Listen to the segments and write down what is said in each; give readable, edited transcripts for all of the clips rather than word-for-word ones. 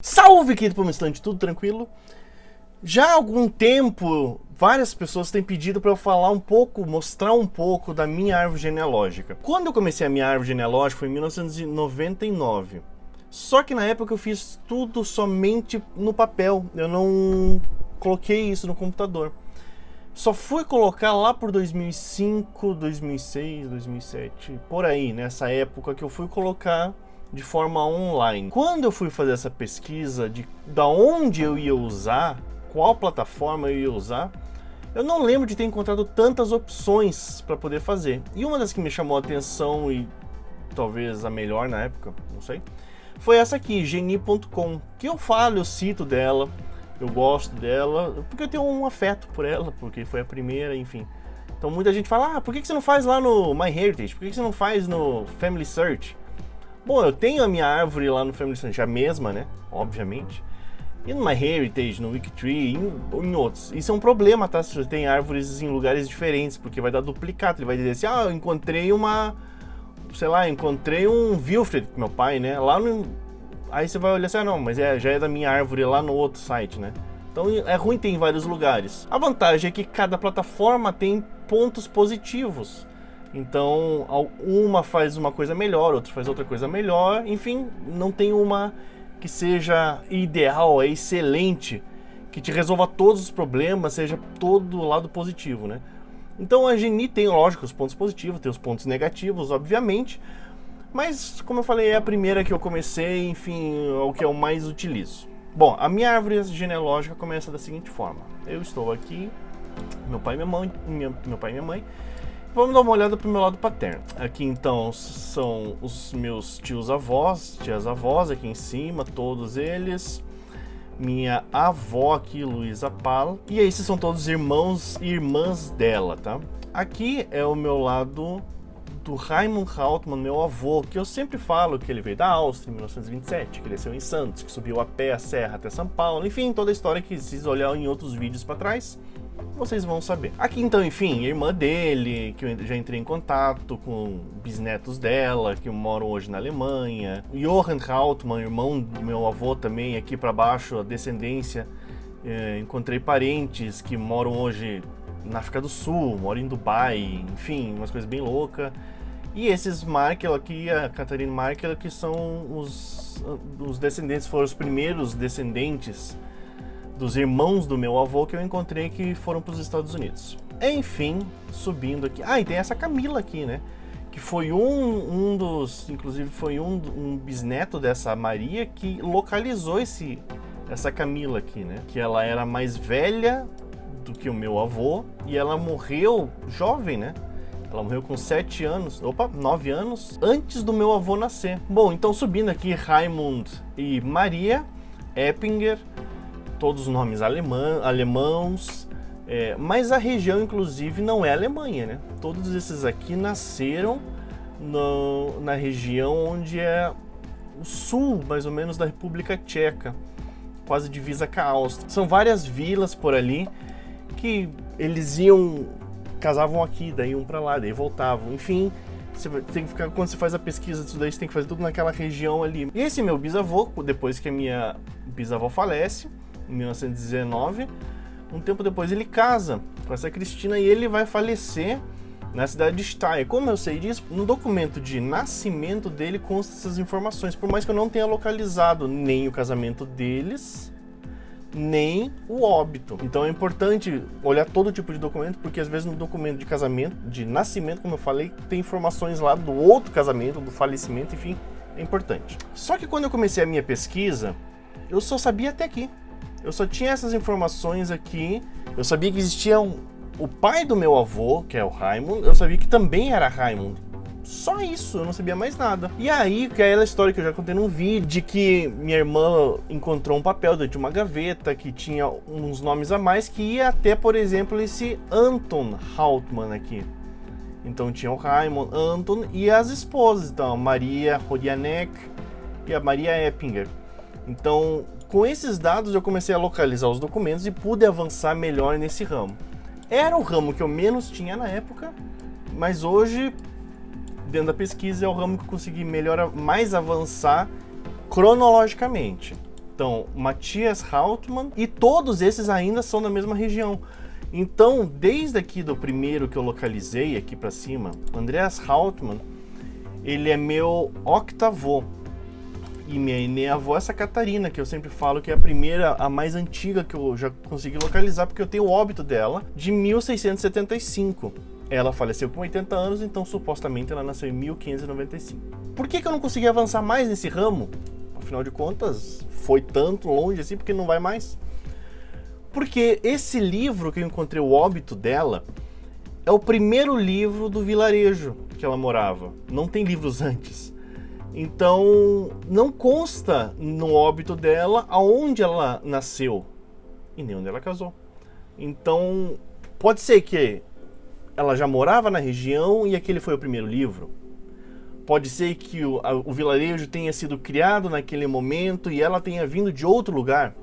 Salve, querido palmestrante, tudo tranquilo? Já há algum tempo, várias pessoas têm pedido para eu falar um pouco, mostrar um pouco da minha árvore genealógica. Quando eu comecei a minha árvore genealógica foi em 1999. Só que na época eu fiz tudo somente no papel, eu não coloquei isso no computador. Só fui colocar lá por 2005, 2006, 2007, por aí, nessa época que eu fui colocar de forma online. Quando eu fui fazer essa pesquisa de da onde eu ia usar, qual plataforma eu ia usar, eu não lembro de ter encontrado tantas opções para poder fazer. E uma das que me chamou a atenção, e talvez a melhor na época, não sei, foi essa aqui, geni.com, que eu cito dela, eu gosto dela, porque eu tenho um afeto por ela, porque foi a primeira, enfim. Então muita gente fala, por que você não faz lá no MyHeritage? Por que você não faz no Family Search? Bom, eu tenho a minha árvore lá no Family Search, a mesma, né? Obviamente. E no MyHeritage, no Wikitree, em outros. Isso é um problema, tá? Se você tem árvores em lugares diferentes, porque vai dar duplicado. Ele vai dizer assim, eu encontrei encontrei um Wilfred, meu pai, né? Lá no... Aí você vai olhar assim, não, mas já é da minha árvore lá no outro site, né? Então é ruim ter em vários lugares. A vantagem é que cada plataforma tem pontos positivos. Então, uma faz uma coisa melhor, outra faz outra coisa melhor. Enfim, não tem uma que seja ideal, excelente, que te resolva todos os problemas, seja todo o lado positivo, né? Então a Geni tem, lógico, os pontos positivos, tem os pontos negativos, obviamente. Mas, como eu falei, é a primeira que eu comecei, enfim, é o que eu mais utilizo. Bom, a minha árvore genealógica começa da seguinte forma. Eu estou aqui, meu pai e minha mãe. Vamos dar uma olhada pro meu lado paterno. Aqui então são os meus tias avós aqui em cima, todos eles. Minha avó aqui, Luísa Pal. E esses são todos irmãos e irmãs dela, tá? Aqui é o meu lado do Raimund Hauptmann, meu avô, que eu sempre falo que ele veio da Áustria em 1927, que ele nasceu em Santos, que subiu a pé a serra até São Paulo. Enfim, toda a história que vocês olharem em outros vídeos para trás, vocês vão saber. Aqui então, enfim, irmã dele, que eu já entrei em contato com bisnetos dela, que moram hoje na Alemanha. Johann Hauptmann, irmão do meu avô também, aqui para baixo, a descendência. Encontrei parentes que moram hoje na África do Sul, moram em Dubai, enfim, umas coisas bem loucas. E esses Markel aqui, a Catharine Markel, que são os descendentes, foram os primeiros descendentes dos irmãos do meu avô que eu encontrei que foram para os Estados Unidos. Enfim, subindo aqui. E tem essa Camila aqui, né? Que foi inclusive foi um bisneto dessa Maria que localizou essa Camila aqui, né? Que ela era mais velha do que o meu avô e ela morreu jovem, né? Ela morreu com 9 anos, antes do meu avô nascer. Bom, então subindo aqui, Raimund e Maria Eppinger, todos os nomes alemãos, mas a região, inclusive, não é Alemanha, né? Todos esses aqui nasceram na região onde é o sul, mais ou menos, da República Tcheca, quase divisa com a Áustria. São várias vilas por ali que eles casavam aqui, daí iam pra lá, daí voltavam, enfim. Você tem que ficar, quando você faz a pesquisa disso daí, você tem que fazer tudo naquela região ali. E esse meu bisavô, depois que a minha bisavó falece, em 1919, um tempo depois ele casa com essa Cristina e ele vai falecer na cidade de Steyr. Como eu sei disso, no documento de nascimento dele consta essas informações, por mais que eu não tenha localizado nem o casamento deles, nem o óbito. Então é importante olhar todo tipo de documento, porque às vezes no documento de casamento, de nascimento, como eu falei, tem informações lá do outro casamento, do falecimento, enfim, é importante. Só que quando eu comecei a minha pesquisa, eu só sabia até aqui. Eu só tinha essas informações aqui. Eu sabia que existia o pai do meu avô, que é o Raimund, eu sabia que também era Raimund. Só isso, eu não sabia mais nada. E aí, que é aquela história que eu já contei num vídeo, de que minha irmã encontrou um papel dentro de uma gaveta que tinha uns nomes a mais, que ia até, por exemplo, esse Anton Hauptmann aqui. Então tinha o Raimund, Anton e as esposas, então a Maria Hodianek e a Maria Eppinger. Então, com esses dados eu comecei a localizar os documentos e pude avançar melhor nesse ramo. Era o ramo que eu menos tinha na época, mas hoje, dentro da pesquisa, é o ramo que eu consegui mais avançar cronologicamente. Então, Matthias Hauptmann, e todos esses ainda são da mesma região. Então, desde aqui do primeiro que eu localizei, aqui para cima, Andreas Hauptmann, ele é meu octavô. E minha avó é essa Catarina, que eu sempre falo que é a primeira, a mais antiga que eu já consegui localizar, porque eu tenho o óbito dela de 1675. Ela faleceu com 80 anos, então supostamente ela nasceu em 1595. Por que eu não consegui avançar mais nesse ramo? Afinal de contas, foi tanto longe assim, porque não vai mais? Porque esse livro que eu encontrei, o óbito dela, é o primeiro livro do vilarejo que ela morava. Não tem livros antes. Então, não consta no óbito dela aonde ela nasceu e nem onde ela casou. Então, pode ser que ela já morava na região e aquele foi o primeiro livro. Pode ser que o vilarejo tenha sido criado naquele momento e ela tenha vindo de outro lugar.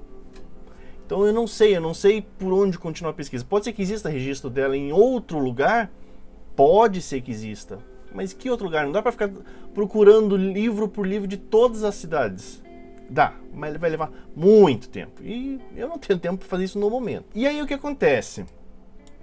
Então eu não sei por onde continuar a pesquisa. Pode ser que exista registro dela em outro lugar? Pode ser que exista. Mas que outro lugar? Não dá pra ficar procurando livro por livro de todas as cidades. Dá, mas vai levar muito tempo. E eu não tenho tempo para fazer isso no momento. E aí o que acontece?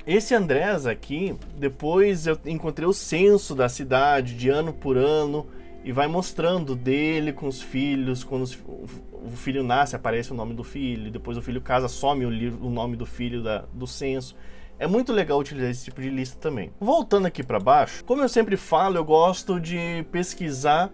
Esse Andrés aqui, depois eu encontrei o censo da cidade de ano por ano e vai mostrando dele com os filhos. Quando o filho nasce, aparece o nome do filho. Depois o filho casa, some o nome do filho do censo. É muito legal utilizar esse tipo de lista também. Voltando aqui para baixo, como eu sempre falo, eu gosto de pesquisar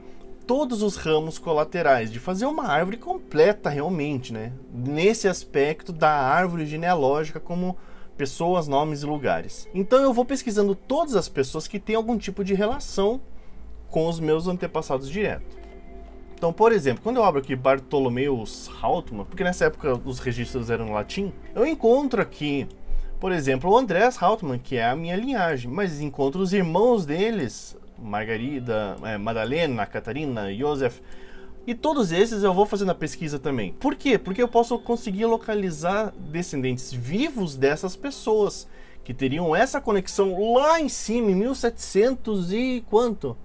todos os ramos colaterais, de fazer uma árvore completa realmente, né? Nesse aspecto da árvore genealógica como pessoas, nomes e lugares. Então eu vou pesquisando todas as pessoas que têm algum tipo de relação com os meus antepassados direto. Então, por exemplo, quando eu abro aqui Bartholomeus Hauptmann, porque nessa época os registros eram em latim, eu encontro aqui, por exemplo, o Andreas Hauptmann, que é a minha linhagem, mas encontro os irmãos deles, Margarida, Madalena, Catarina, Josef, e todos esses eu vou fazendo a pesquisa também. Por quê? Porque eu posso conseguir localizar descendentes vivos dessas pessoas, que teriam essa conexão lá em cima, em 1700 e quanto?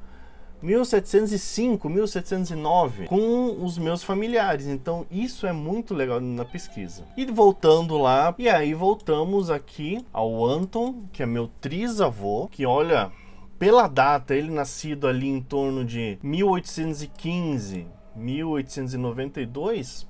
1705, 1709, com os meus familiares. Então isso é muito legal na pesquisa. E voltando lá, e aí voltamos aqui ao Anton, que é meu trisavô, que olha, pela data, ele nascido ali em torno de 1815, 1892,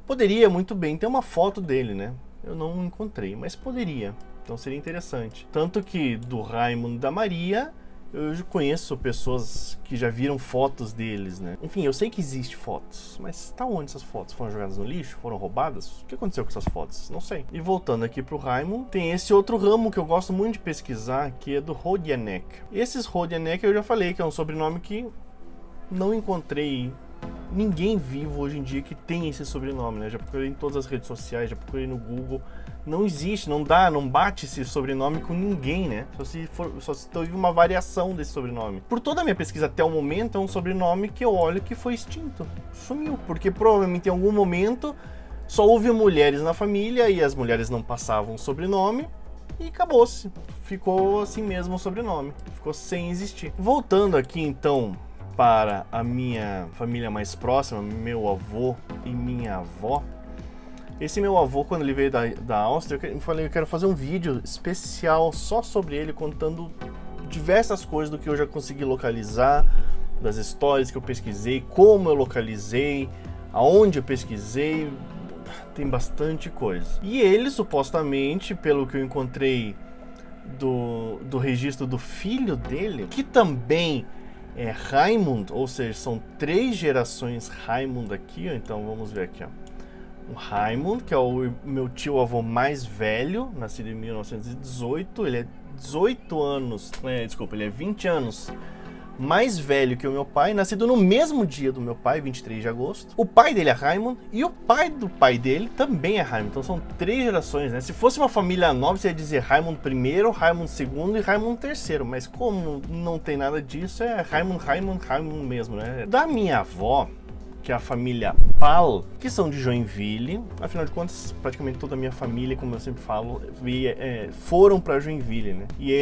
poderia muito bem ter uma foto dele, né? Eu não encontrei, mas poderia. Então seria interessante. Tanto que do Raimundo e da Maria, eu conheço pessoas que já viram fotos deles, né? Enfim, eu sei que existe fotos, mas tá onde essas fotos? Foram jogadas no lixo? Foram roubadas? O que aconteceu com essas fotos? Não sei. E voltando aqui pro Raimund, tem esse outro ramo que eu gosto muito de pesquisar, que é do Rodianek. Esses Rodianek eu já falei que é um sobrenome que não encontrei ninguém vivo hoje em dia que tem esse sobrenome, né? Já procurei em todas as redes sociais, já procurei no Google. Não existe, não bate esse sobrenome com ninguém, né? Só se teve uma variação desse sobrenome. Por toda a minha pesquisa até o momento, é um sobrenome que eu olho que foi extinto. Sumiu, porque provavelmente em algum momento só houve mulheres na família e as mulheres não passavam sobrenome e acabou-se. Ficou assim mesmo o sobrenome, ficou sem existir. Voltando aqui então para a minha família mais próxima, meu avô e minha avó. Esse meu avô, quando ele veio da Áustria, eu falei, eu quero fazer um vídeo especial só sobre ele, contando diversas coisas do que eu já consegui localizar, das histórias que eu pesquisei, como eu localizei, aonde eu pesquisei, tem bastante coisa. E ele, supostamente, pelo que eu encontrei do registro do filho dele, que também é Raimund, ou seja, são 3 gerações Raimund aqui, ó, então vamos ver aqui, ó. O Raimund, que é o meu tio-avô mais velho, nascido em 1918, ele é 18 anos, ele é 20 anos mais velho que o meu pai, nascido no mesmo dia do meu pai, 23 de agosto. O pai dele é Raimund e o pai do pai dele também é Raimund, então são 3 gerações, né? Se fosse uma família nova, você ia dizer Raimund I, Raimund II e Raimund III, mas como não tem nada disso, é Raimund mesmo, né? Da minha avó, que é a família Pal, que são de Joinville. Afinal de contas, praticamente toda a minha família, como eu sempre falo, foram para Joinville, né? E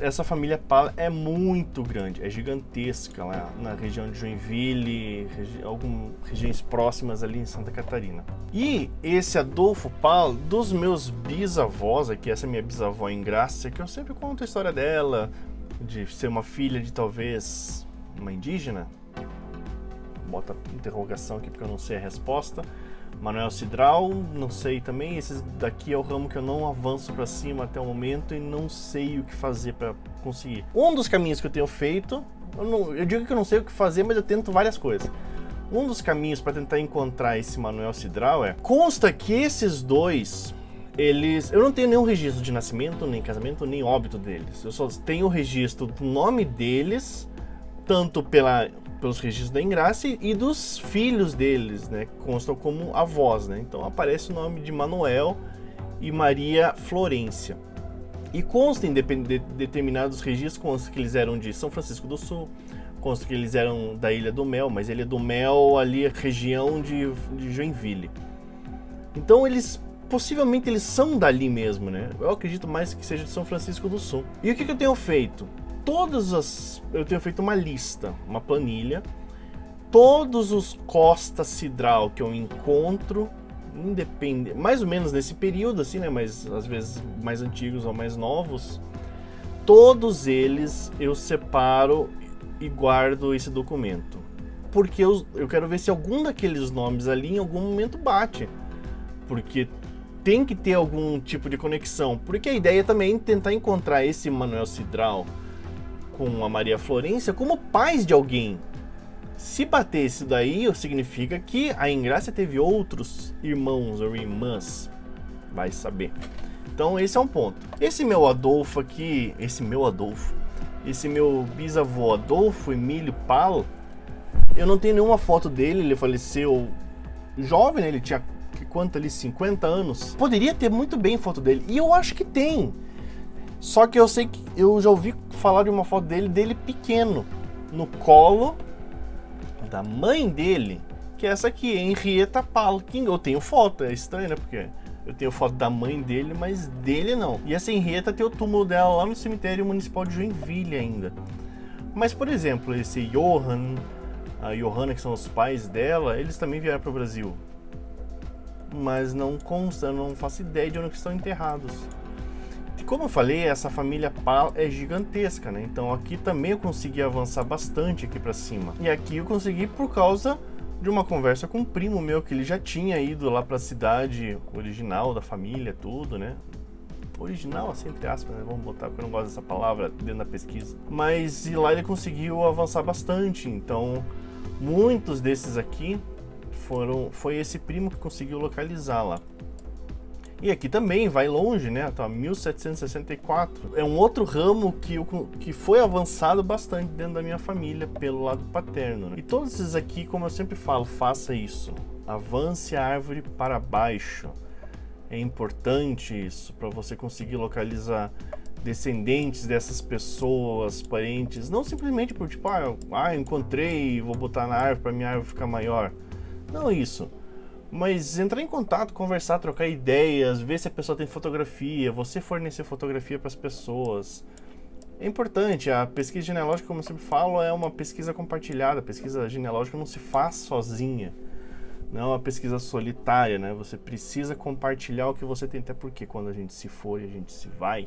essa família Pal é muito grande, é gigantesca lá na região de Joinville, algumas regiões próximas ali em Santa Catarina. E esse Adolfo Pal, dos meus bisavós, aqui essa é minha bisavó Ingrácia, que eu sempre conto a história dela, de ser uma filha de talvez uma indígena. Bota interrogação aqui porque eu não sei a resposta. Manuel Cidral, não sei também. Esse daqui é o ramo que eu não avanço para cima até o momento e não sei o que fazer para conseguir. Um dos caminhos que eu tenho feito, eu digo que eu não sei o que fazer, mas eu tento várias coisas. Um dos caminhos para tentar encontrar esse Manuel Cidral consta que esses dois, eu não tenho nenhum registro de nascimento, nem casamento, nem óbito deles. Eu só tenho o registro do nome deles, tanto pelos registros da Ingrácia e dos filhos deles, né, que constam como avós, né? Então aparece o nome de Manuel e Maria Florência. E consta em determinados registros, consta que eles eram de São Francisco do Sul, consta que eles eram da Ilha do Mel, mas Ilha do Mel ali é região de Joinville. Então possivelmente eles são dali mesmo, né? Eu acredito mais que seja de São Francisco do Sul. E o que eu tenho feito? Eu tenho feito uma lista, uma planilha, todos os Costa Cidral que eu encontro, mais ou menos nesse período, assim, né, mas às vezes mais antigos ou mais novos, todos eles eu separo e guardo esse documento, porque eu quero ver se algum daqueles nomes ali em algum momento bate, porque tem que ter algum tipo de conexão, porque a ideia também é tentar encontrar esse Manuel Cidral com a Maria Florência como pais de alguém. Se bater isso daí, significa que a Ingrácia teve outros irmãos ou irmãs, vai saber. Então esse é um ponto. Esse meu bisavô Adolfo Emílio Pal, eu não tenho nenhuma foto dele, ele faleceu jovem, né? Ele tinha quanto ali, 50 anos. Poderia ter muito bem foto dele, e eu acho que tem. Só que eu sei que eu já ouvi falar de uma foto dele pequeno, no colo da mãe dele, que é essa aqui, Henrietta Pal. Eu tenho foto, é estranho, né? Porque eu tenho foto da mãe dele, mas dele não. E essa Henrietta tem o túmulo dela lá no cemitério municipal de Joinville ainda. Mas, por exemplo, esse Johann, a Johanna, que são os pais dela, eles também vieram para o Brasil. Mas não consta, eu não faço ideia de onde estão enterrados. Como eu falei, essa família Pal é gigantesca, né? Então aqui também eu consegui avançar bastante aqui pra cima. E aqui eu consegui por causa de uma conversa com um primo meu, que ele já tinha ido lá pra cidade original da família, tudo, né? Original, assim, entre aspas, né? Vamos botar, porque eu não gosto dessa palavra dentro da pesquisa. Mas e lá ele conseguiu avançar bastante. Então, muitos desses aqui foi esse primo que conseguiu localizar lá. E aqui também vai longe, né? Tá, 1764. É um outro ramo que foi avançado bastante dentro da minha família pelo lado paterno, né? E todos esses aqui, como eu sempre falo, faça isso. Avance a árvore para baixo. É importante isso para você conseguir localizar descendentes dessas pessoas, parentes. Não simplesmente por tipo, encontrei, vou botar na árvore para minha árvore ficar maior. Não isso. Mas entrar em contato, conversar, trocar ideias, ver se a pessoa tem fotografia, você fornecer fotografia para as pessoas. É importante, a pesquisa genealógica, como eu sempre falo, é uma pesquisa compartilhada. A pesquisa genealógica não se faz sozinha, não é uma pesquisa solitária, né? Você precisa compartilhar o que você tem, até porque quando a gente se for e a gente se vai,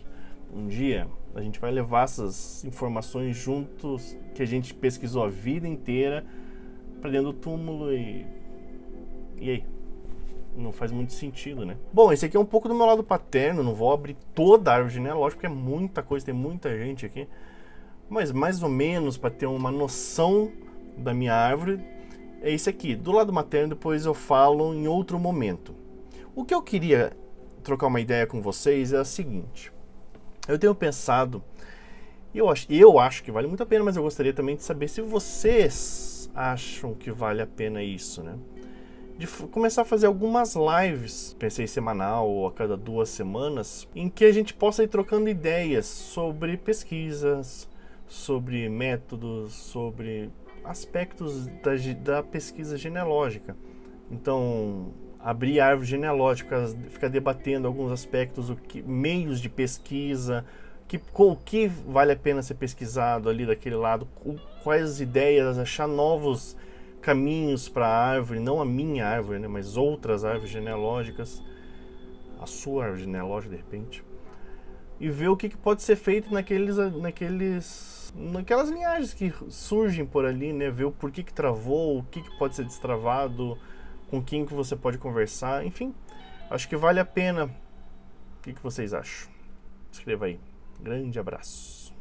um dia a gente vai levar essas informações juntos que a gente pesquisou a vida inteira para dentro do túmulo e aí? Não faz muito sentido, né? Bom, esse aqui é um pouco do meu lado paterno, não vou abrir toda a árvore genealógica, porque é muita coisa, tem muita gente aqui. Mas mais ou menos, para ter uma noção da minha árvore, é esse aqui. Do lado materno, depois eu falo em outro momento. O que eu queria trocar uma ideia com vocês é o seguinte. Eu tenho pensado, eu acho que vale muito a pena, mas eu gostaria também de saber se vocês acham que vale a pena isso, né? De começar a fazer algumas lives, pensei semanal ou a cada 2 semanas, em que a gente possa ir trocando ideias sobre pesquisas, sobre métodos, sobre aspectos da pesquisa genealógica. Então, abrir a árvore genealógica, ficar debatendo alguns aspectos, meios de pesquisa, o que vale a pena ser pesquisado ali daquele lado, quais ideias, achar novos caminhos para a árvore, não a minha árvore, né, mas outras árvores genealógicas, a sua árvore genealógica de repente, e ver o que pode ser feito naquelas linhagens que surgem por ali, né, ver o porquê que travou, o que pode ser destravado, com quem que você pode conversar, enfim, acho que vale a pena. O que vocês acham? Escreva aí. Grande abraço.